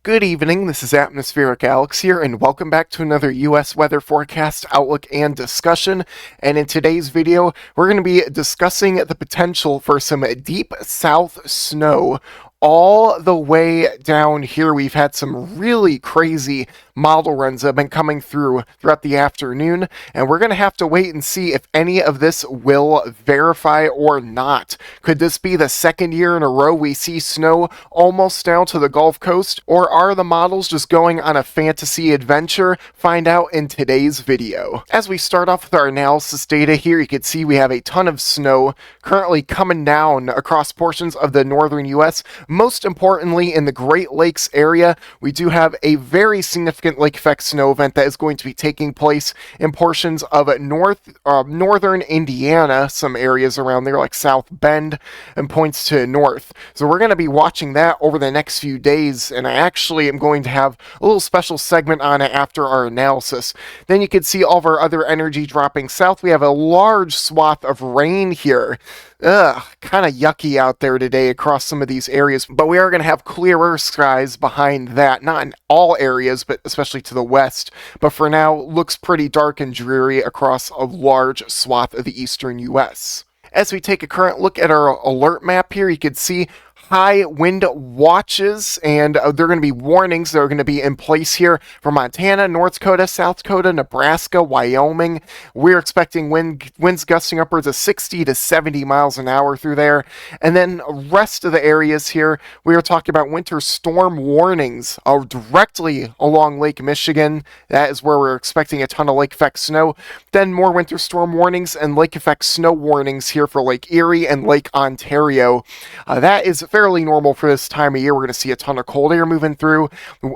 Good evening, this is Atmospheric Alex here, and welcome back to another U.S. weather forecast, outlook, and discussion. And in today's video, we're going to be discussing the potential for some deep south snow all the way down here. We've had some really crazy model runs that have been coming throughout the afternoon, and we're going to have to wait and see if any of this will verify or not. Could this be the second year in a row we see snow almost down to the Gulf Coast, or are the models just going on a fantasy adventure? Find out in today's video. As we start off with our analysis data here, you can see we have a ton of snow currently coming down across portions of the northern U.S. Most importantly, in the Great Lakes area, we do have a very significant lake effect snow event that is going to be taking place in portions of northern Indiana, some areas around there like South Bend, and points to north. So we're going to be watching that over the next few days, and I actually am going to have a little special segment on it after our analysis. Then you can see all of our other energy dropping south. We have a large swath of rain here. Kind of yucky out there today across some of these areas, but we are going to have clearer skies behind that. Not in all areas, but especially to the west. But for now, looks pretty dark and dreary across a large swath of the eastern U.S. As we take a current look at our alert map here, you can see high wind watches, and there are going to be warnings that are going to be in place here for Montana, North Dakota, South Dakota, Nebraska, Wyoming. We're expecting winds gusting upwards of 60 to 70 miles an hour through there. And then rest of the areas here, we are talking about winter storm warnings directly along Lake Michigan. That is where we're expecting a ton of lake effect snow. Then more winter storm warnings and lake effect snow warnings here for Lake Erie and Lake Ontario. That is fairly normal for this time of year. We're going to see a ton of cold air moving through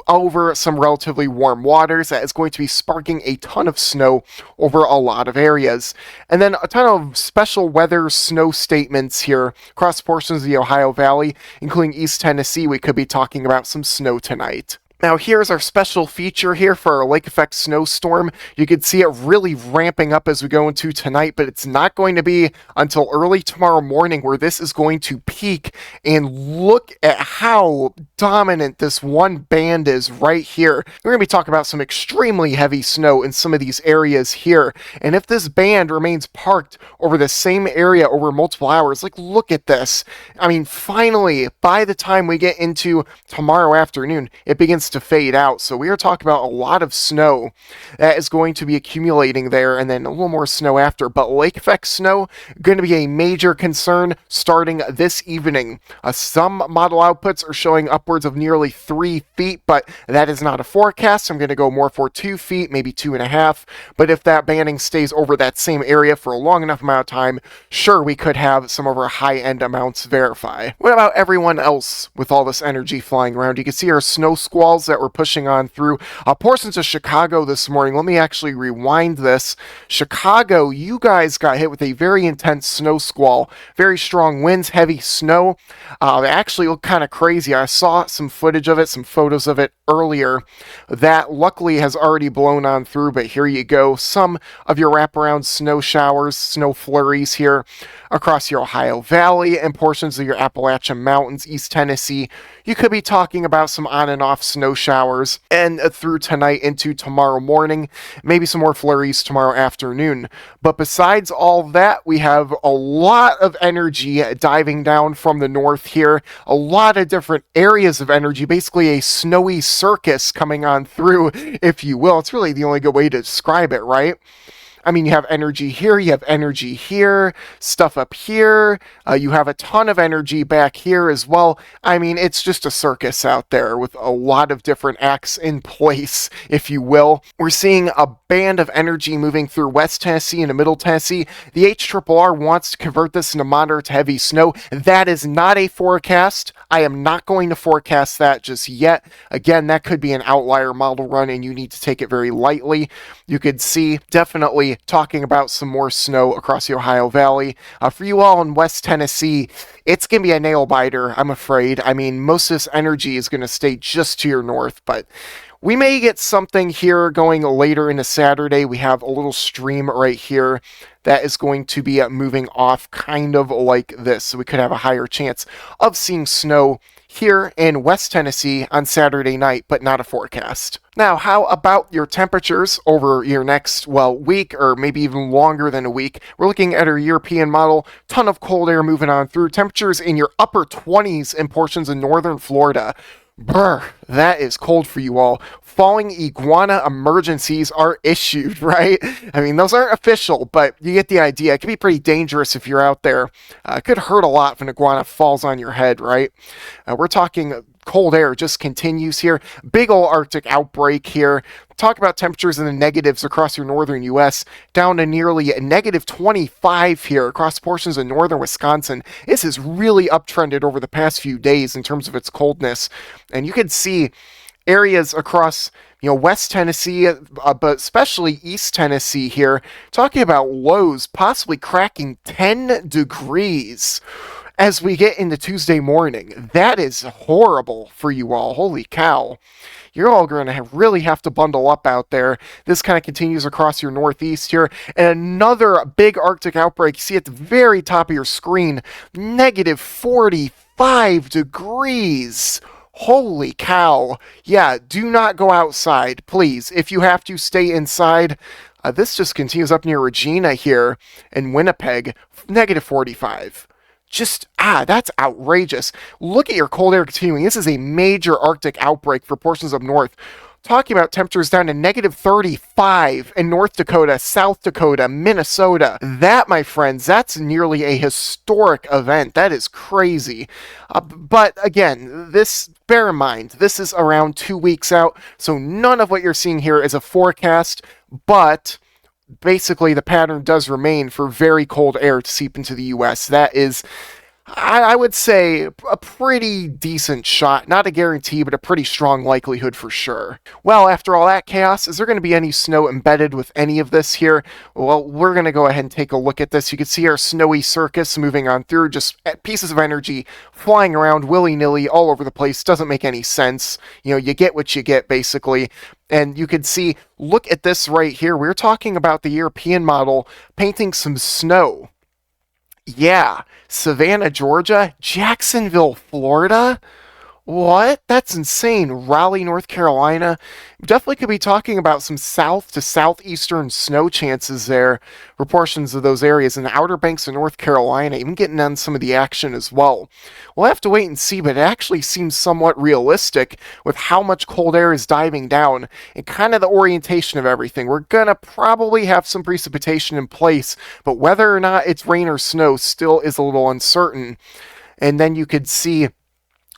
over some relatively warm waters. That is going to be sparking a ton of snow over a lot of areas. And then a ton of special weather snow statements here across portions of the Ohio Valley, including East Tennessee. We could be talking about some snow tonight. Now here's our special feature here for our lake effect snowstorm. You can see it really ramping up as we go into tonight, but it's not going to be until early tomorrow morning where this is going to peak. And look at how dominant this one band is right here. We're going to be talking about some extremely heavy snow in some of these areas here. And if this band remains parked over the same area over multiple hours, like look at this. I mean, finally, by the time we get into tomorrow afternoon, it begins to fade out. So we are talking about a lot of snow that is going to be accumulating there, and then a little more snow after. But lake effect snow going to be a major concern starting this evening. Some model outputs are showing upwards of nearly 3 feet, but that is not a forecast. I'm going to go more for 2 feet, maybe 2.5. But if that banding stays over that same area for a long enough amount of time, sure, we could have some of our high-end amounts verify. What about everyone else with all this energy flying around? You can see our snow squalls that were pushing on through portions of Chicago this morning. Let me actually rewind this. Chicago, you guys got hit with a very intense snow squall, very strong winds, heavy snow. They actually look kind of crazy. I saw some footage of it, some photos of it earlier. That luckily has already blown on through, but here you go. Some of your wraparound snow showers, snow flurries here across your Ohio Valley and portions of your Appalachian Mountains, East Tennessee. You could be talking about some on and off snow showers and through tonight into tomorrow morning, maybe some more flurries tomorrow afternoon. But besides all that, we have a lot of energy diving down from the north here, a lot of different areas of energy, basically a snowy circus coming on through, if you will. It's really the only good way to describe it, right? I mean, you have energy here, you have energy here, stuff up here, you have a ton of energy back here as well. I mean, it's just a circus out there with a lot of different acts in place, if you will. We're seeing a band of energy moving through West Tennessee and Middle Tennessee. The HRRR wants to convert this into moderate to heavy snow. That is not a forecast. I am not going to forecast that just yet. Again, that could be an outlier model run, and you need to take it very lightly. You could see definitely talking about some more snow across the Ohio Valley. For you all in West Tennessee, it's going to be a nail biter, I'm afraid. I mean, most of this energy is going to stay just to your north, but we may get something here going later into Saturday. We have a little stream right here that is going to be moving off kind of like this. So we could have a higher chance of seeing snow here in West Tennessee on Saturday night, but not a forecast. Now, how about your temperatures over your next, week or maybe even longer than a week? We're looking at our European model, ton of cold air moving on through, temperatures in your upper 20s in portions of northern Florida. Brr, that is cold for you all. Falling iguana emergencies are issued, right? I mean, those aren't official, but you get the idea. It can be pretty dangerous if you're out there. It could hurt a lot if an iguana falls on your head, right? We're talking cold air just continues here. Big ol' Arctic outbreak here. Talk about temperatures in the negatives across your northern U.S., down to nearly a negative 25 here across portions of northern Wisconsin. This has really uptrended over the past few days in terms of its coldness. And you can see areas across West Tennessee, but especially East Tennessee here, talking about lows possibly cracking 10 degrees as we get into Tuesday morning. That is horrible for you all. Holy cow. You're all going to really have to bundle up out there. This kind of continues across your northeast here. And another big Arctic outbreak. You see at the very top of your screen, negative 45 degrees. Holy cow. Yeah, do not go outside, please. If you have to, stay inside. This just continues up near Regina here in Winnipeg, negative 45. That's outrageous. Look at your cold air continuing. This is a major Arctic outbreak for portions up north. Talking about temperatures down to negative 35 in North Dakota, South Dakota, Minnesota. That, my friends, that's nearly a historic event. That is crazy. But again, bear in mind, this is around 2 weeks out, so none of what you're seeing here is a forecast, but basically the pattern does remain for very cold air to seep into the U.S. That is, I would say, a pretty decent shot. Not a guarantee, but a pretty strong likelihood for sure. Well, after all that chaos, is there going to be any snow embedded with any of this here? Well, we're going to go ahead and take a look at this. You can see our snowy circus moving on through, just pieces of energy flying around willy-nilly all over the place. Doesn't make any sense. You get what you get, basically. And you can see, look at this right here. We're talking about the European model painting some snow. Yeah, Savannah, Georgia, Jacksonville, Florida. What? That's insane. Raleigh, North Carolina. Definitely could be talking about some south to southeastern snow chances there for portions of those areas, and the Outer Banks of North Carolina, even getting on some of the action as well. We'll have to wait and see, but it actually seems somewhat realistic with how much cold air is diving down and kind of the orientation of everything. We're gonna probably have some precipitation in place, but whether or not it's rain or snow still is a little uncertain. And then you could see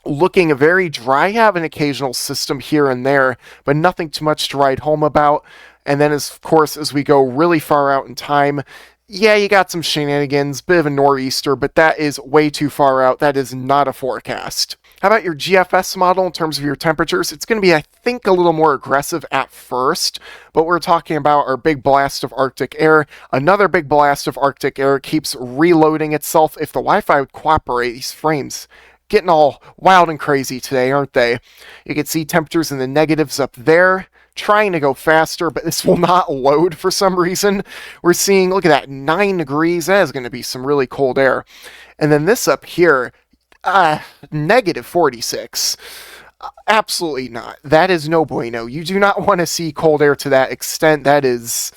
looking very dry, have an occasional system here and there, but nothing too much to write home about. And then, of course, as we go really far out in time, yeah, you got some shenanigans, bit of a nor'easter, but that is way too far out. That is not a forecast. How about your GFS model in terms of your temperatures? It's going to be, I think, a little more aggressive at first, but we're talking about our big blast of Arctic air. Another big blast of Arctic air keeps reloading itself. If the Wi-Fi would cooperate, these frames getting all wild and crazy today, aren't they? You can see temperatures in the negatives up there, trying to go faster, but this will not load for some reason. We're seeing, look at that, 9 degrees. That is going to be some really cold air. And then this up here, negative 46. Absolutely not. That is no bueno. You do not want to see cold air to that extent. That is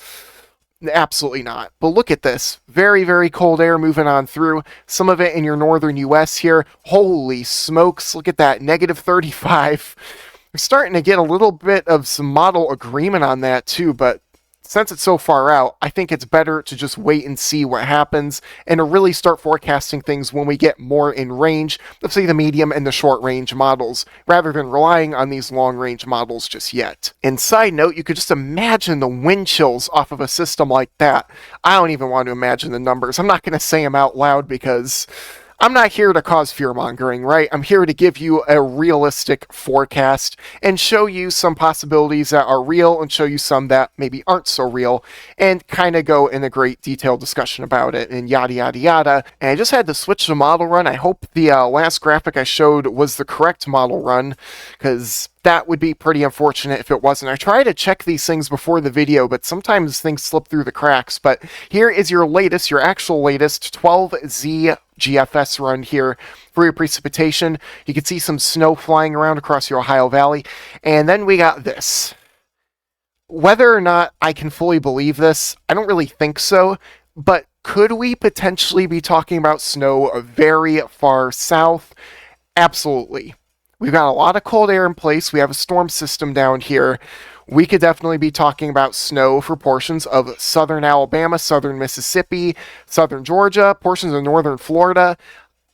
absolutely not. But look at this. Very, very cold air moving on through. Some of it in your northern U.S. here. Holy smokes. Look at that. Negative 35. We're starting to get a little bit of some model agreement on that too, but since it's so far out, I think it's better to just wait and see what happens and to really start forecasting things when we get more in range of, say, the medium and the short range models, rather than relying on these long range models just yet. And side note, you could just imagine the wind chills off of a system like that. I don't even want to imagine the numbers. I'm not going to say them out loud because I'm not here to cause fear-mongering, right? I'm here to give you a realistic forecast and show you some possibilities that are real and show you some that maybe aren't so real, and kind of go in a great detailed discussion about it and yada yada yada. And I just had to switch the model run. I hope the last graphic I showed was the correct model run, because that would be pretty unfortunate if it wasn't. I try to check these things before the video, but sometimes things slip through the cracks. But here is your latest, your actual latest 12Z GFS run here for your precipitation. You can see some snow flying around across your Ohio Valley. And then we got this. Whether or not I can fully believe this, I don't really think so, but could we potentially be talking about snow very far south? Absolutely. We've got a lot of cold air in place. We have a storm system down here. We could definitely be talking about snow for portions of southern Alabama, southern Mississippi, southern Georgia, portions of northern Florida.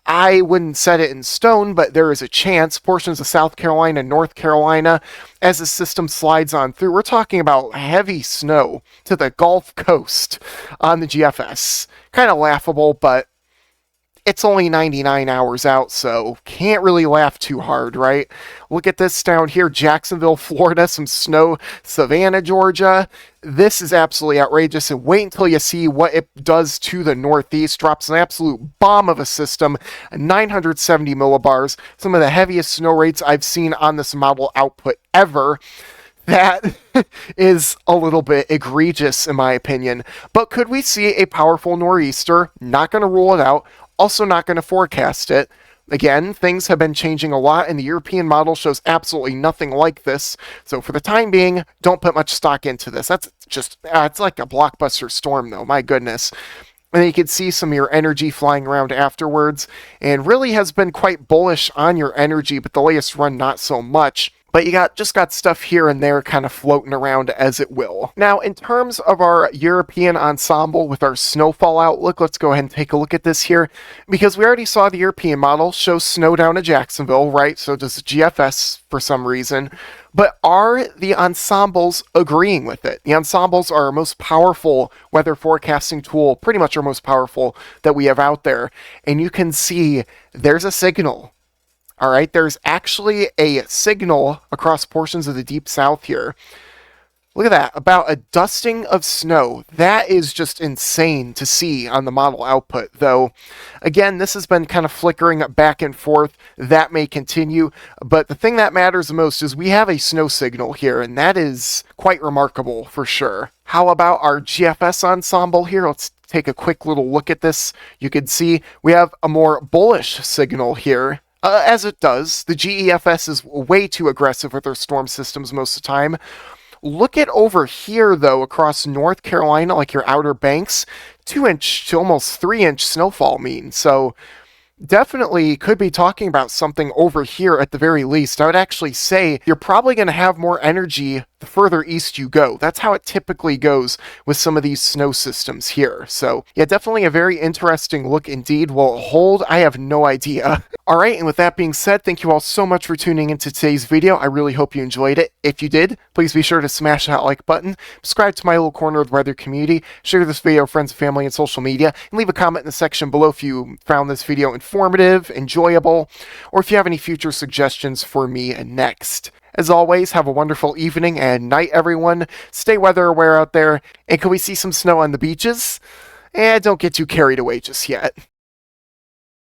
I wouldn't set it in stone, but there is a chance. Portions of South Carolina, North Carolina, as the system slides on through. We're talking about heavy snow to the Gulf Coast on the GFS. Kind of laughable, but it's only 99 hours out, so can't really laugh too hard, right? Look at this down here, Jacksonville, Florida, some snow, Savannah, Georgia. This is absolutely outrageous, and wait until you see what it does to the Northeast. Drops an absolute bomb of a system, 970 millibars, some of the heaviest snow rates I've seen on this model output ever. That is a little bit egregious, in my opinion. But could we see a powerful nor'easter? Not going to rule it out. Also not going to forecast it. Again, things have been changing a lot, and the European model shows absolutely nothing like this. So for the time being, don't put much stock into this. That's just, it's like a blockbuster storm, though. My goodness. And then you can see some of your energy flying around afterwards, and really has been quite bullish on your energy, but the latest run not so much. But you just got stuff here and there kind of floating around as it will. Now, in terms of our European ensemble with our snowfall outlook, let's go ahead and take a look at this here. Because we already saw the European model show snow down to Jacksonville, right? So does the GFS for some reason. But are the ensembles agreeing with it? The ensembles are our most powerful weather forecasting tool, pretty much our most powerful that we have out there. And you can see there's a signal. All right, there's actually a signal across portions of the deep south here. Look at that, about a dusting of snow. That is just insane to see on the model output, though. Again, this has been kind of flickering back and forth. That may continue, but the thing that matters the most is we have a snow signal here, and that is quite remarkable for sure. How about our GFS ensemble here? Let's take a quick little look at this. You can see we have a more bullish signal here. As it does, the GEFS is way too aggressive with their storm systems most of the time. Look at over here, though, across North Carolina, like your Outer Banks, 2-inch to almost 3-inch snowfall mean. So definitely could be talking about something over here at the very least. I would actually say you're probably going to have more energy the further east you go. That's how it typically goes with some of these snow systems here. So yeah, definitely a very interesting look indeed. Will it hold? I have no idea. All right, and with that being said, thank you all so much for tuning into today's video. I really hope you enjoyed it. If you did, please be sure to smash that like button, subscribe to my little corner of the weather community, share this video with friends and family and social media, and leave a comment in the section below if you found this video informative, enjoyable, or if you have any future suggestions for me next. As always, have a wonderful evening and night, everyone. Stay weather aware out there, and can we see some snow on the beaches? Don't get too carried away just yet.